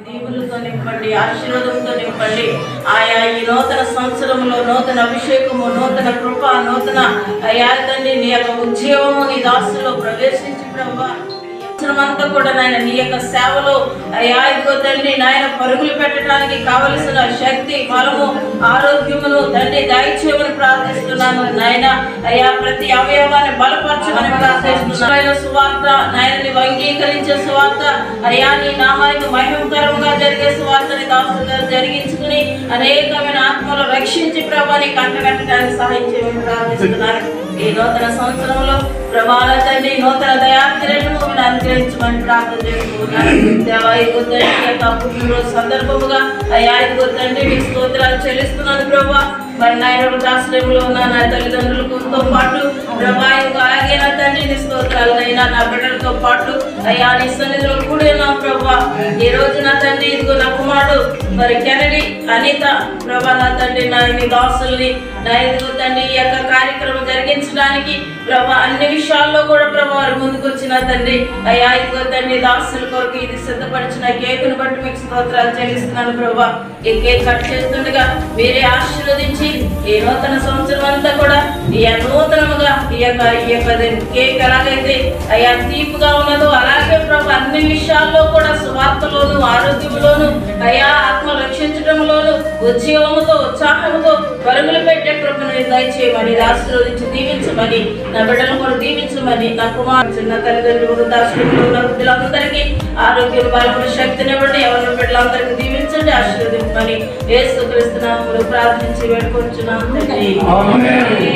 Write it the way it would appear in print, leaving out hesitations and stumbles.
దీవులతో నింపండి, ఆశీర్వాదంతో నింపండి. ఆయా ఈ నూతన సంవత్సరంలో నూతన అభిషేకము, నూతన కృప, నూతన అయా తండ్రి నీ యొక్క ఉద్యోగము నీ దాసులో ప్రవేశించి ప్రభువా అంతా కూడా నాయన నీ యొక్క సేవలో అయ్యా ఇదిగో తండ్రి నాయన పరుగులు పెట్టడానికి కావలసిన శక్తి, బలము, ఆరోగ్యమును తండ్రి దయచేయమని ప్రార్థిస్తున్నాను నాయన. అయ్యా ప్రతి అవయవాన్ని బలపరచమని ప్రార్థిస్తున్నాను. సువార్త నాయన నీవు అంగీకరించే సువార్త, అయ్యా నీ నామానికి మహిమకరంగా జరిగే సువార్తని దాసుగా జరిగించుకుని అనేకమైన ఆత్మలు రక్షించి ప్రభాని కంటగట్టడానికి సహాయం చేయమని ప్రార్థిస్తున్నాను. ఈ నూతన సంవత్సరంలో ప్రభావ తండ్రి నూతన దయాకిరణము అనుగ్రహించమని ప్రార్థన చేసుకున్నాను. దేవా ఇదిగో తండ్రి యొక్క పుట్టినరోజు సందర్భముగా అయ్యా ఇదిగో తండ్రి మీ స్తోత్రాలు చెల్లిస్తున్నాను ప్రభా. మరి నాయన ఆశ్రయంలో ఉన్న నా తల్లిదండ్రులతో పాటు ప్రభా ఇంకా అలాగే నా తండ్రి నీ స్తోత్రాలనైనా నా బిడ్డలతో పాటు అయ్యా నీ సన్నిధిలో కూడి ఉన్నాం ప్రభా. ఈ రోజు నా తండ్రి ఇదిగో నా కుమారుడు మరి కెనడి అనిత ప్రభా నా తండ్రి నా నీ దాసుల్ని నా ఇదిగో తండ్రి ఈ యొక్క కార్యక్రమం జరిగించడానికి ప్రభా అన్ని విషయాల్లో కూడా ప్రభా వారు ముందుకు వచ్చిన తండ్రి అయ్యా ఇదిగో తండ్రి దాసుల కొరకు ఇది సిద్ధపరిచిన కేకును బట్టి మీకు స్తోత్రాలు చెల్లిస్తున్నాను ప్రభా. ఈ కేక్ కట్ చేస్తుండగా మీరే ఆశీర్వదించి ఈ నూతన సంవత్సరం అంతా కూడా ఈ నూతనముగా ఈ యొక్క కేక్ ఎలాగైతే అయ్యా తీపుగా ఉన్నదో అలాగే ప్రభా అన్ని విషయాల్లో కూడా సువార్తలోను, ఆరోగ్యంలోను, అయ్యా ఆత్మ రక్షించడంలోను, ఉద్యోగముతో, ఉత్సాహంతో పరుగులు పెట్టే కృపను దయచేయమని ఆశీర్వదించి దీవించమని నా బిడ్డలను కూడా దీవించమని నా కుమారు చిన్న తల్లిదండ్రులు వృద్ధాశ్రమంలో ఉన్న వృద్ధులందరికీ ఆరోగ్యం, బలమైన శక్తినివ్వండి. ఎవరి బిడ్డలందరికీ దీవించండి, ఆశీర్వదించమని యేసుక్రీస్తు నామములో ప్రార్థించి వేడుకొంచున్నాను తండ్రి.